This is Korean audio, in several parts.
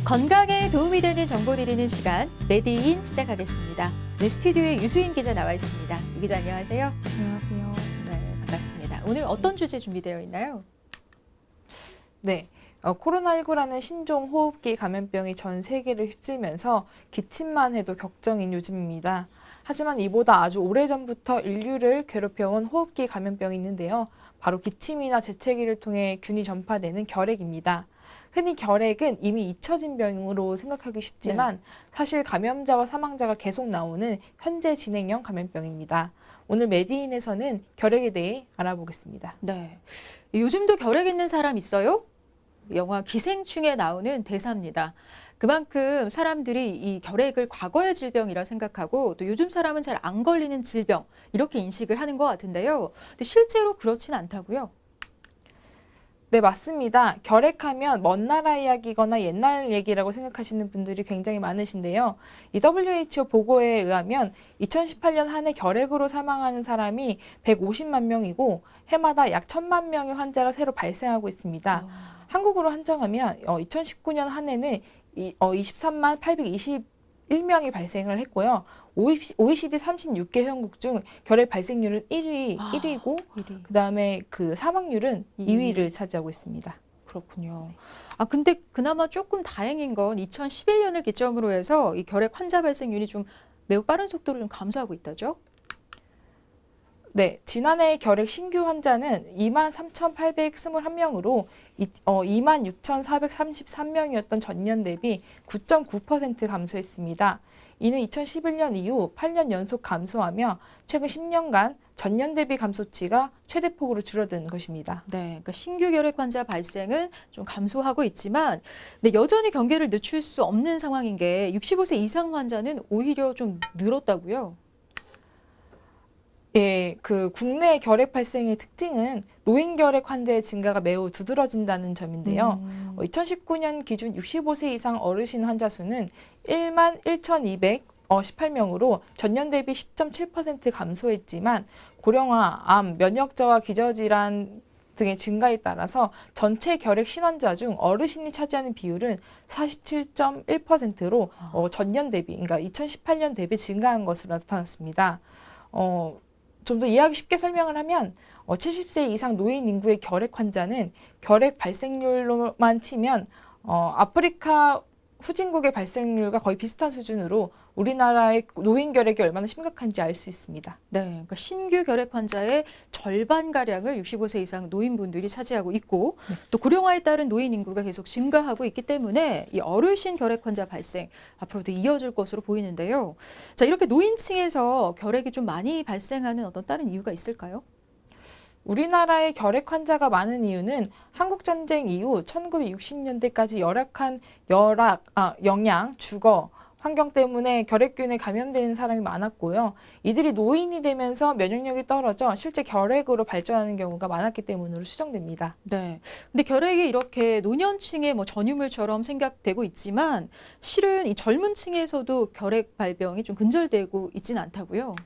건강에 도움이 되는 정보 드리는 시간, 메디인 시작하겠습니다. 네, 스튜디오에 유수인 기자 나와 있습니다. 유 기자 안녕하세요. 안녕하세요. 네, 반갑습니다. 오늘 어떤 주제 준비되어 있나요? 네, 코로나19라는 신종 호흡기 감염병이 전 세계를 휩쓸면서 기침만 해도 걱정인 요즘입니다. 하지만 이보다 아주 오래전부터 인류를 괴롭혀온 호흡기 감염병이 있는데요. 바로 기침이나 재채기를 통해 균이 전파되는 결핵입니다. 흔히 결핵은 이미 잊혀진 병으로 생각하기 쉽지만 사실 감염자와 사망자가 계속 나오는 현재 진행형 감염병입니다. 오늘 메디인에서는 결핵에 대해 알아보겠습니다. 네, 요즘도 결핵 있는 사람 있어요? 영화 기생충에 나오는 대사입니다. 그만큼 사람들이 이 결핵을 과거의 질병이라 생각하고 또 요즘 사람은 잘 안 걸리는 질병 이렇게 인식을 하는 것 같은데요. 근데 실제로 그렇지는 않다고요? 네, 맞습니다. 결핵하면 먼 나라 이야기거나 옛날 얘기라고 생각하시는 분들이 굉장히 많으신데요. 이 WHO 보고에 의하면 2018년 한 해 결핵으로 사망하는 사람이 150만 명이고 해마다 약 1,000만 명의 환자가 새로 발생하고 있습니다. 한국으로 한정하면 2019년 한 해는 23만 821명이 발생을 했고요. OECD 36개 회원국 중 결핵 발생률은 1위고 1위. 그다음에 그 사망률은 2위를 차지하고 있습니다. 그렇군요. 아, 근데 그나마 조금 다행인 건 2011년을 기점으로 해서 이 결핵 환자 발생률이 좀 매우 빠른 속도로 좀 감소하고 있다죠? 네, 지난해 결핵 신규 환자는 23,821명으로 26,433명이었던 전년 대비 9.9% 감소했습니다. 이는 2011년 이후 8년 연속 감소하며 최근 10년간 전년 대비 감소치가 최대폭으로 줄어든 것입니다. 네, 그러니까 신규 결핵 환자 발생은 좀 감소하고 있지만, 근데 여전히 경계를 늦출 수 없는 상황인 게 65세 이상 환자는 오히려 좀 늘었다고요? 예, 그 국내 결핵 발생의 특징은 노인 결핵 환자의 증가가 매우 두드러진다는 점인데요. 2019년 기준 65세 이상 어르신 환자 수는 1만 1,218명으로 전년 대비 10.7% 감소했지만 고령화, 암, 면역 저하 기저질환 등의 증가에 따라서 전체 결핵 신환자 중 어르신이 차지하는 비율은 47.1%로 전년 대비, 그러니까 2018년 대비 증가한 것으로 나타났습니다. 좀 더 이해하기 쉽게 설명을 하면 70세 이상 노인 인구의 결핵 환자는 결핵 발생률로만 치면 아프리카 후진국의 발생률과 거의 비슷한 수준으로 우리나라의 노인 결핵이 얼마나 심각한지 알 수 있습니다. 네, 그러니까 신규 결핵 환자의 절반가량을 65세 이상 노인분들이 차지하고 있고 또 고령화에 따른 노인 인구가 계속 증가하고 있기 때문에 이 어르신 결핵 환자 발생 앞으로도 이어질 것으로 보이는데요. 자, 이렇게 노인층에서 결핵이 좀 많이 발생하는 어떤 다른 이유가 있을까요? 우리나라의 결핵 환자가 많은 이유는 한국전쟁 이후 1960년대까지 열악한 영양, 주거, 환경 때문에 결핵균에 감염되는 사람이 많았고요. 이들이 노인이 되면서 면역력이 떨어져 실제 결핵으로 발전하는 경우가 많았기 때문으로 추정됩니다. 네. 근데 결핵이 이렇게 노년층의 뭐 전유물처럼 생각되고 있지만 실은 이 젊은 층에서도 결핵 발병이 좀 근절되고 있지는 않다고요?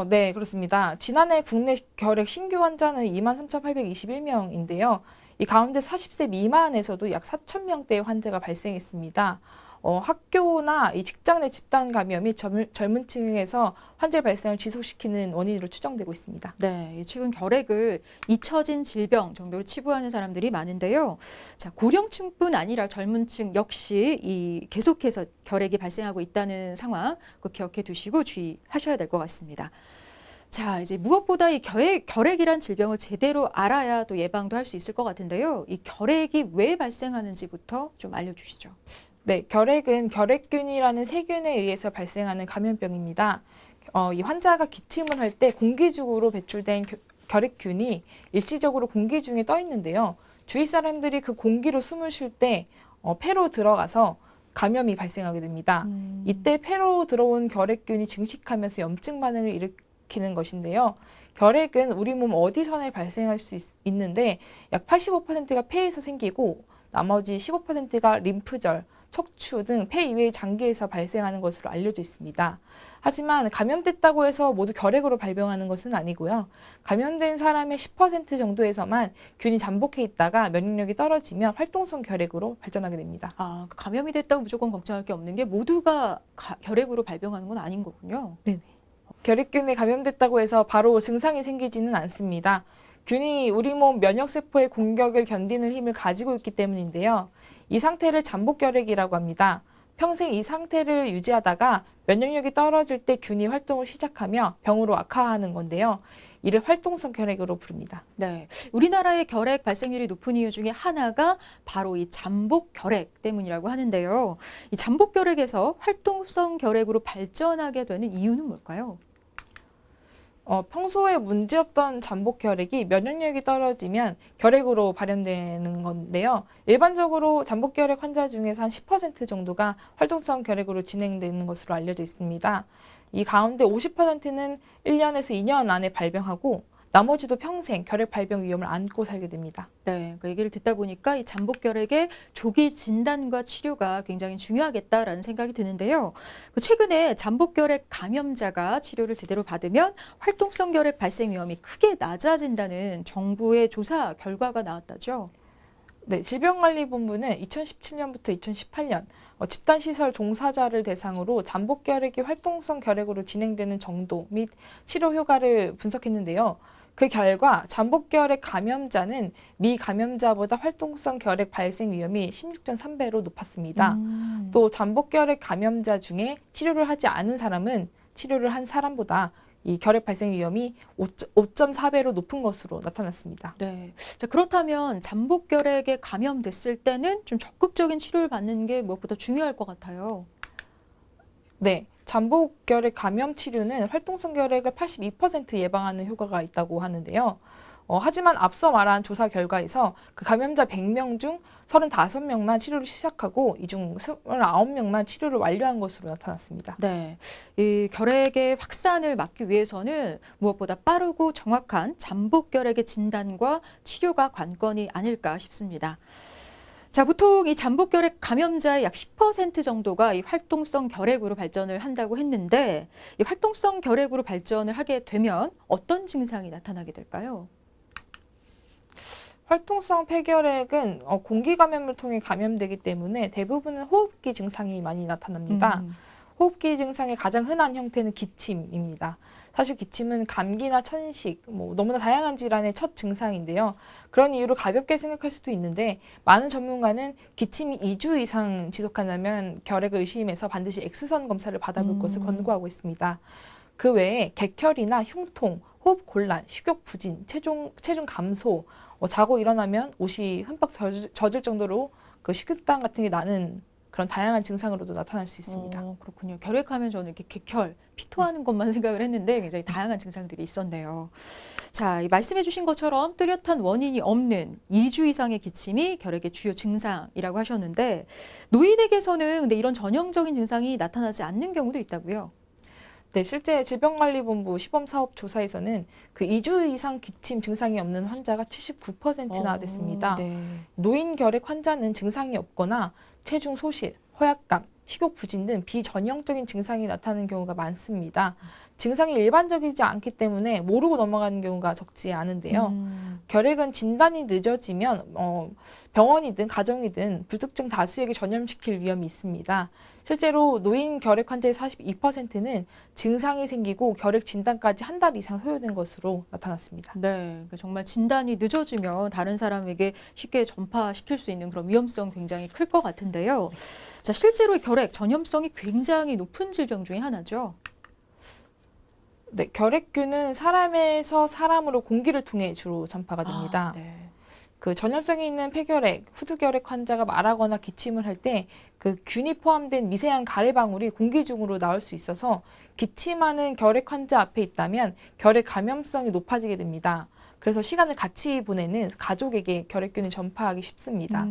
네, 그렇습니다. 지난해 국내 결핵 신규 환자는 23,821명인데요. 이 가운데 40세 미만에서도 약 4,000명대의 환자가 발생했습니다. 학교나 이 직장 내 집단 감염이 젊은 층에서 환자 발생을 지속시키는 원인으로 추정되고 있습니다. 네, 최근 결핵을 잊혀진 질병 정도로 치부하는 사람들이 많은데요. 자, 고령층뿐 아니라 젊은층 역시 이 계속해서 결핵이 발생하고 있다는 상황 그 기억해 두시고 주의하셔야 될 것 같습니다. 자, 이제 무엇보다 이 결핵이란 질병을 제대로 알아야 또 예방도 할 수 있을 것 같은데요. 이 결핵이 왜 발생하는지부터 좀 알려주시죠. 네, 결핵은 결핵균이라는 세균에 의해서 발생하는 감염병입니다. 이 환자가 기침을 할 때 공기중으로 배출된 결핵균이 일시적으로 공기 중에 떠 있는데요. 주위 사람들이 그 공기로 숨을 쉴 때 폐로 들어가서 감염이 발생하게 됩니다. 이때 폐로 들어온 결핵균이 증식하면서 염증 반응을 일으키는 것인데요. 결핵은 우리 몸 어디서나 발생할 수 있는데 약 85%가 폐에서 생기고 나머지 15%가 림프절, 척추 등 폐 이외의 장기에서 발생하는 것으로 알려져 있습니다. 하지만 감염됐다고 해서 모두 결핵으로 발병하는 것은 아니고요. 감염된 사람의 10% 정도에서만 균이 잠복해 있다가 면역력이 떨어지면 활동성 결핵으로 발전하게 됩니다. 아, 감염이 됐다고 무조건 걱정할 게 없는 게 모두가 결핵으로 발병하는 건 아닌 거군요. 네네. 결핵균에 감염됐다고 해서 바로 증상이 생기지는 않습니다. 균이 우리 몸 면역세포의 공격을 견디는 힘을 가지고 있기 때문인데요. 이 상태를 잠복결핵이라고 합니다. 평생 이 상태를 유지하다가 면역력이 떨어질 때 균이 활동을 시작하며 병으로 악화하는 건데요. 이를 활동성 결핵으로 부릅니다. 네, 우리나라의 결핵 발생률이 높은 이유 중에 하나가 바로 이 잠복 결핵 때문이라고 하는데요. 이 잠복 결핵에서 활동성 결핵으로 발전하게 되는 이유는 뭘까요? 평소에 문제없던 잠복 결핵이 면역력이 떨어지면 결핵으로 발현되는 건데요. 일반적으로 잠복 결핵 환자 중에서 한 10% 정도가 활동성 결핵으로 진행되는 것으로 알려져 있습니다. 이 가운데 50%는 1년에서 2년 안에 발병하고 나머지도 평생 결핵 발병 위험을 안고 살게 됩니다. 네, 그 얘기를 듣다 보니까 이 잠복 결핵의 조기 진단과 치료가 굉장히 중요하겠다라는 생각이 드는데요. 최근에 잠복 결핵 감염자가 치료를 제대로 받으면 활동성 결핵 발생 위험이 크게 낮아진다는 정부의 조사 결과가 나왔다죠. 네, 질병관리본부는 2017년부터 2018년 집단시설 종사자를 대상으로 잠복 결핵이 활동성 결핵으로 진행되는 정도 및 치료 효과를 분석했는데요. 그 결과 잠복 결핵 감염자는 미감염자보다 활동성 결핵 발생 위험이 16.3배로 높았습니다. 또 잠복 결핵 감염자 중에 치료를 하지 않은 사람은 치료를 한 사람보다 이 결핵 발생 위험이 5.4배로 높은 것으로 나타났습니다. 네. 자, 그렇다면 잠복 결핵에 감염됐을 때는 좀 적극적인 치료를 받는 게 무엇보다 중요할 것 같아요. 네. 잠복 결핵 감염 치료는 활동성 결핵을 82% 예방하는 효과가 있다고 하는데요. 하지만 앞서 말한 조사 결과에서 그 감염자 100명 중 35명만 치료를 시작하고 이 중 29명만 치료를 완료한 것으로 나타났습니다. 네, 이 결핵의 확산을 막기 위해서는 무엇보다 빠르고 정확한 잠복 결핵의 진단과 치료가 관건이 아닐까 싶습니다. 자, 보통 이 잠복 결핵 감염자의 약 10% 정도가 이 활동성 결핵으로 발전을 한다고 했는데 이 활동성 결핵으로 발전을 하게 되면 어떤 증상이 나타나게 될까요? 활동성 폐결핵은 공기 감염을 통해 감염되기 때문에 대부분은 호흡기 증상이 많이 나타납니다. 호흡기 증상의 가장 흔한 형태는 기침입니다. 사실 기침은 감기나 천식, 너무나 다양한 질환의 첫 증상인데요. 그런 이유로 가볍게 생각할 수도 있는데 많은 전문가는 기침이 2주 이상 지속한다면 결핵을 의심해서 반드시 X선 검사를 받아볼 것을 권고하고 있습니다. 그 외에 객혈이나 흉통, 호흡 곤란, 식욕 부진, 체중 감소, 자고 일어나면 옷이 흠뻑 젖을 정도로 그 식은땀 같은 게 나는 그런 다양한 증상으로도 나타날 수 있습니다. 그렇군요. 결핵하면 저는 이렇게 객혈, 피토하는 것만 생각을 했는데 굉장히 다양한 증상들이 있었네요. 자, 이 말씀해 주신 것처럼 뚜렷한 원인이 없는 2주 이상의 기침이 결핵의 주요 증상이라고 하셨는데 노인에게서는 근데 이런 전형적인 증상이 나타나지 않는 경우도 있다고요? 네, 실제 질병관리본부 시범사업 조사에서는 그 2주 이상 기침 증상이 없는 환자가 79%나 됐습니다. 네. 노인 결핵 환자는 증상이 없거나 체중 소실, 허약감, 식욕 부진 등 비전형적인 증상이 나타나는 경우가 많습니다. 증상이 일반적이지 않기 때문에 모르고 넘어가는 경우가 적지 않은데요. 결핵은 진단이 늦어지면 병원이든 가정이든 불특정 다수에게 전염시킬 위험이 있습니다. 실제로 노인 결핵 환자의 42%는 증상이 생기고 결핵 진단까지 한 달 이상 소요된 것으로 나타났습니다. 네, 그러니까 정말 진단이 늦어지면 다른 사람에게 쉽게 전파시킬 수 있는 그런 위험성 굉장히 클 것 같은데요. 자, 실제로 결핵 전염성이 굉장히 높은 질병 중에 하나죠. 네, 결핵균은 사람에서 사람으로 공기를 통해 주로 전파가 됩니다. 네. 그 전염성이 있는 폐결핵, 후두결핵 환자가 말하거나 기침을 할 때 그 균이 포함된 미세한 가래방울이 공기 중으로 나올 수 있어서 기침하는 결핵 환자 앞에 있다면 결핵 감염성이 높아지게 됩니다. 그래서 시간을 같이 보내는 가족에게 결핵균을 전파하기 쉽습니다.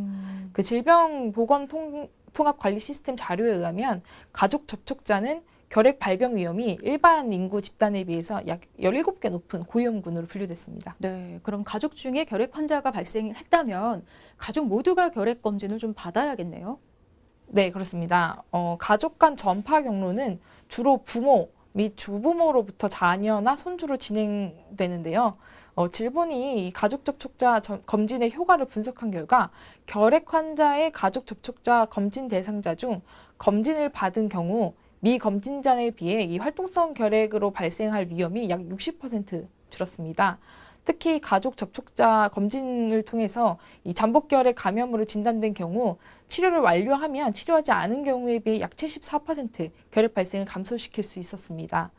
그 질병보건통합관리 시스템 자료에 의하면 가족 접촉자는 결핵 발병 위험이 일반 인구 집단에 비해서 약 17배 높은 고위험군으로 분류됐습니다. 네, 그럼 가족 중에 결핵 환자가 발생했다면 가족 모두가 결핵 검진을 좀 받아야겠네요. 네, 그렇습니다. 가족 간 전파 경로는 주로 부모 및 조부모로부터 자녀나 손주로 진행되는데요. 질본이 이 가족 접촉자 검진의 효과를 분석한 결과 결핵 환자의 가족 접촉자 검진 대상자 중 검진을 받은 경우 미검진자에 비해 이 활동성 결핵으로 발생할 위험이 약 60% 줄었습니다. 특히 가족 접촉자 검진을 통해서 이 잠복결핵 감염으로 진단된 경우 치료를 완료하면 치료하지 않은 경우에 비해 약 74% 결핵 발생을 감소시킬 수 있었습니다.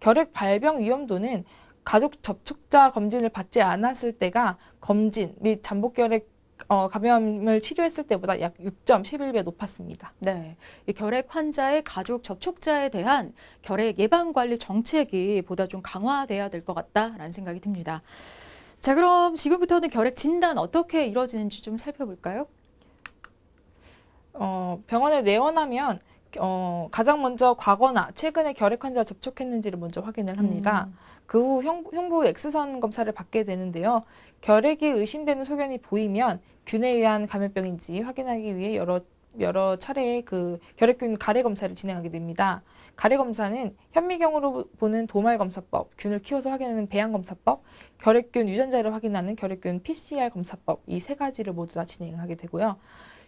결핵 발병 위험도는 가족 접촉자 검진을 받지 않았을 때가 검진 및 잠복결핵 감염을 치료했을 때보다 약 6.11배 높았습니다. 네, 이 결핵 환자의 가족 접촉자에 대한 결핵 예방 관리 정책이 보다 좀 강화돼야 될 것 같다라는 생각이 듭니다. 자, 그럼 지금부터는 결핵 진단 어떻게 이루어지는지 좀 살펴볼까요? 병원에 내원하면 가장 먼저 과거나 최근에 결핵 환자 접촉했는지를 먼저 확인을 합니다. 그 후 흉부 X선 검사를 받게 되는데요. 결핵이 의심되는 소견이 보이면 균에 의한 감염병인지 확인하기 위해 여러 차례의 그 결핵균 가래 검사를 진행하게 됩니다. 가래 검사는 현미경으로 보는 도말 검사법, 균을 키워서 확인하는 배양 검사법, 결핵균 유전자를 확인하는 결핵균 PCR 검사법 이 세 가지를 모두 다 진행하게 되고요.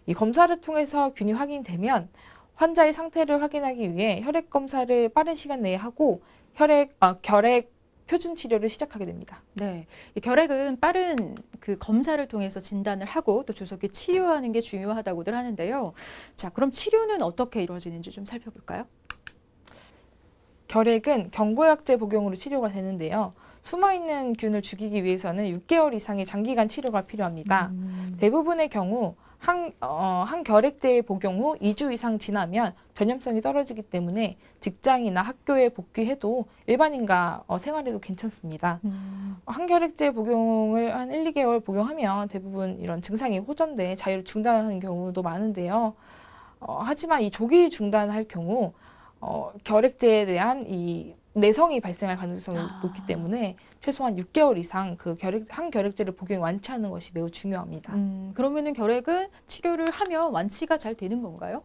이 검사를 통해서 균이 확인되면 환자의 상태를 확인하기 위해 혈액 검사를 빠른 시간 내에 하고 결핵 표준 치료를 시작하게 됩니다. 네, 이 결핵은 빠른 그 검사를 통해서 진단을 하고 또 조속히 치료하는 게 중요하다고들 하는데요. 자, 그럼 치료는 어떻게 이루어지는지 좀 살펴볼까요? 결핵은 경구약제 복용으로 치료가 되는데요. 숨어있는 균을 죽이기 위해서는 6개월 이상의 장기간 치료가 필요합니다. 대부분의 경우 한 결핵제 복용 후 2주 이상 지나면 전염성이 떨어지기 때문에 직장이나 학교에 복귀해도 일반인과 생활해도 괜찮습니다. 한 결핵제 복용을 한 1, 2개월 복용하면 대부분 이런 증상이 호전돼 자유를 중단하는 경우도 많은데요. 하지만 이 조기 중단할 경우 결핵제에 대한 이 내성이 발생할 가능성이 높기 때문에 최소한 6개월 이상 한 결핵제를 복용 완치하는 것이 매우 중요합니다. 그러면은 결핵은 치료를 하면 완치가 잘 되는 건가요?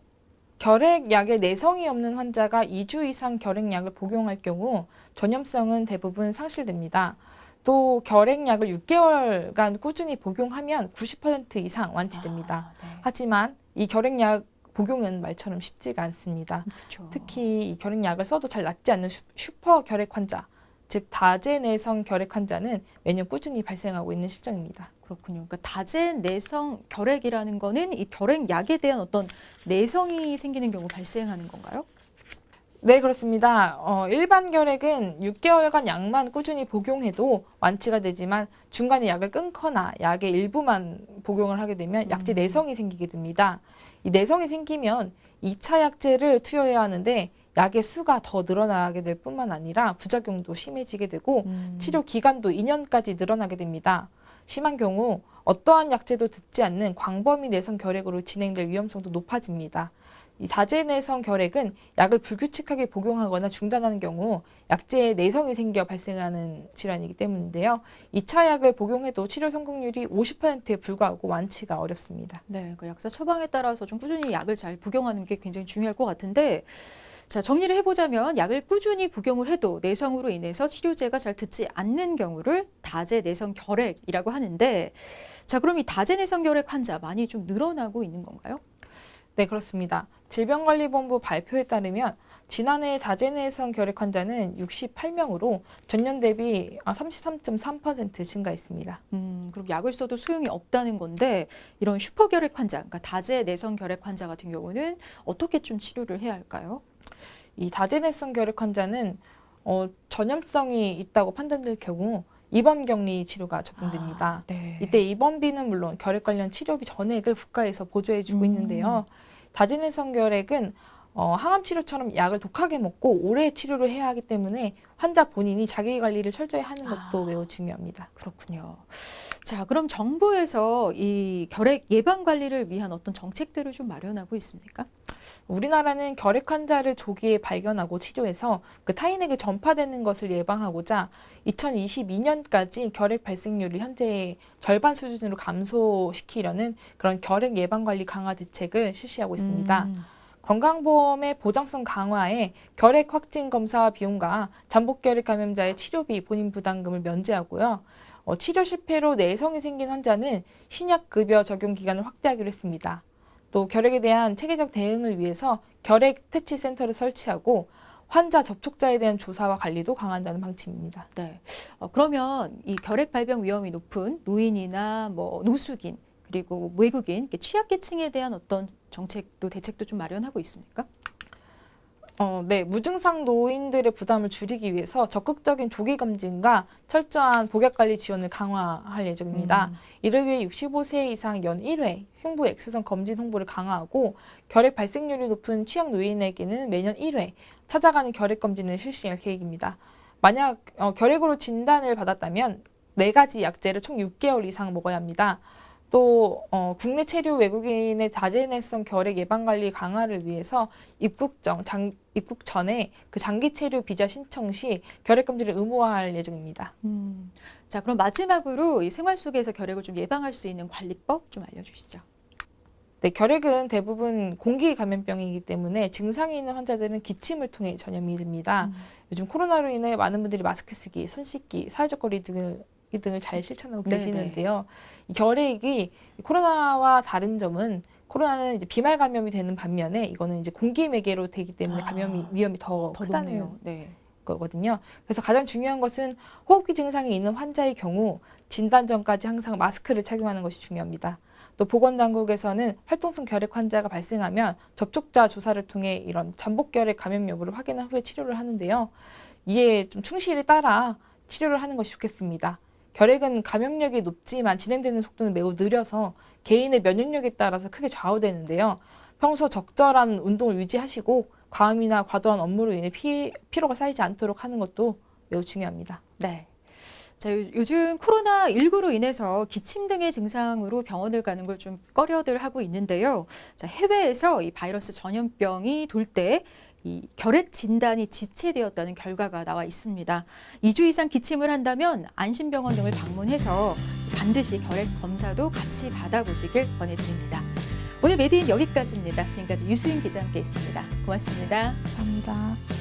결핵약에 내성이 없는 환자가 2주 이상 결핵약을 복용할 경우 전염성은 대부분 상실됩니다. 또 결핵약을 6개월간 꾸준히 복용하면 90% 이상 완치됩니다. 네. 하지만 이 결핵약 복용은 말처럼 쉽지가 않습니다. 그렇죠. 특히 이 결핵약을 써도 잘 낫지 않는 슈퍼 결핵 환자, 즉 다제내성 결핵 환자는 매년 꾸준히 발생하고 있는 실정입니다. 그렇군요. 그러니까 다제내성 결핵이라는 거는 이 결핵약에 대한 어떤 내성이 생기는 경우 발생하는 건가요? 네, 그렇습니다. 일반 결핵은 6개월간 약만 꾸준히 복용해도 완치가 되지만 중간에 약을 끊거나 약의 일부만 복용을 하게 되면 약제 내성이 생기게 됩니다. 이 내성이 생기면 2차 약제를 투여해야 하는데 약의 수가 더 늘어나게 될 뿐만 아니라 부작용도 심해지게 되고 치료 기간도 2년까지 늘어나게 됩니다. 심한 경우 어떠한 약제도 듣지 않는 광범위 내성 결핵으로 진행될 위험성도 높아집니다. 이 다제내성 결핵은 약을 불규칙하게 복용하거나 중단하는 경우 약제에 내성이 생겨 발생하는 질환이기 때문인데요. 2차 약을 복용해도 치료 성공률이 50%에 불과하고 완치가 어렵습니다. 네, 그 약사 처방에 따라서 좀 꾸준히 약을 잘 복용하는 게 굉장히 중요할 것 같은데, 자, 정리를 해보자면 약을 꾸준히 복용을 해도 내성으로 인해서 치료제가 잘 듣지 않는 경우를 다제내성 결핵이라고 하는데, 자, 그럼 이 다제내성 결핵 환자 많이 좀 늘어나고 있는 건가요? 네, 그렇습니다. 질병관리본부 발표에 따르면 지난해 다제내성 결핵 환자는 68명으로 전년 대비 33.3% 증가했습니다. 그럼 약을 써도 소용이 없다는 건데 이런 슈퍼결핵 환자, 그러니까 다제내성 결핵 환자 같은 경우는 어떻게 좀 치료를 해야 할까요? 이 다제내성 결핵 환자는 전염성이 있다고 판단될 경우 입원 격리 치료가 적용됩니다. 네. 이때 입원비는 물론 결핵 관련 치료비 전액을 국가에서 보조해주고 있는데요. 다제내성 결핵은 항암 치료처럼 약을 독하게 먹고 오래 치료를 해야 하기 때문에 환자 본인이 자기 관리를 철저히 하는 것도 매우 중요합니다. 그렇군요. 자, 그럼 정부에서 이 결핵 예방 관리를 위한 어떤 정책들을 좀 마련하고 있습니까? 우리나라는 결핵 환자를 조기에 발견하고 치료해서 그 타인에게 전파되는 것을 예방하고자 2022년까지 결핵 발생률을 현재 절반 수준으로 감소시키려는 그런 결핵 예방 관리 강화 대책을 실시하고 있습니다. 건강보험의 보장성 강화에 결핵 확진 검사 비용과 잠복 결핵 감염자의 치료비 본인 부담금을 면제하고요. 치료 실패로 내성이 생긴 환자는 신약급여 적용 기간을 확대하기로 했습니다. 또 결핵에 대한 체계적 대응을 위해서 결핵 퇴치 센터를 설치하고 환자 접촉자에 대한 조사와 관리도 강화한다는 방침입니다. 네. 그러면 이 결핵 발병 위험이 높은 노인이나 뭐 노숙인 그리고 외국인 취약계층에 대한 어떤 정책도 대책도 좀 마련하고 있습니까? 네, 무증상 노인들의 부담을 줄이기 위해서 적극적인 조기 검진과 철저한 복약 관리 지원을 강화할 예정입니다. 이를 위해 65세 이상 연 1회 흉부 X선 검진 홍보를 강화하고 결핵 발생률이 높은 취약 노인에게는 매년 1회 찾아가는 결핵 검진을 실시할 계획입니다. 만약 결핵으로 진단을 받았다면 4가지 약제를 총 6개월 이상 먹어야 합니다. 또 국내 체류 외국인의 다재내성 결핵 예방 관리 강화를 위해서 입국 전에 그 장기 체류 비자 신청 시 결핵 검진을 의무화할 예정입니다. 자, 그럼 마지막으로 이 생활 속에서 결핵을 좀 예방할 수 있는 관리법 좀 알려주시죠. 네, 결핵은 대부분 공기 감염병이기 때문에 증상이 있는 환자들은 기침을 통해 전염이 됩니다. 요즘 코로나로 인해 많은 분들이 마스크 쓰기, 손 씻기, 사회적 거리 등을 잘 실천하고 계시는데요. 이 결핵이 코로나와 다른 점은 코로나는 이제 비말 감염이 되는 반면에 이거는 이제 공기 매개로 되기 때문에 감염 위험이 더 크다는 높네요. 거거든요. 그래서 가장 중요한 것은 호흡기 증상이 있는 환자의 경우 진단 전까지 항상 마스크를 착용하는 것이 중요합니다. 또 보건당국에서는 활동성 결핵 환자가 발생하면 접촉자 조사를 통해 이런 잠복 결핵 감염 여부를 확인한 후에 치료를 하는데요. 이에 좀 충실히 따라 치료를 하는 것이 좋겠습니다. 결핵은 감염력이 높지만 진행되는 속도는 매우 느려서 개인의 면역력에 따라서 크게 좌우되는데요. 평소 적절한 운동을 유지하시고 과음이나 과도한 업무로 인해 피로가 쌓이지 않도록 하는 것도 매우 중요합니다. 네. 자, 요즘 코로나19로 인해서 기침 등의 증상으로 병원을 가는 걸 좀 꺼려들 하고 있는데요. 자, 해외에서 이 바이러스 전염병이 돌 때 이 결핵 진단이 지체되었다는 결과가 나와 있습니다. 2주 이상 기침을 한다면 안심병원 등을 방문해서 반드시 결핵 검사도 같이 받아보시길 권해드립니다. 오늘 메디인 여기까지입니다. 지금까지 유수인 기자와 함께했습니다. 고맙습니다. 감사합니다.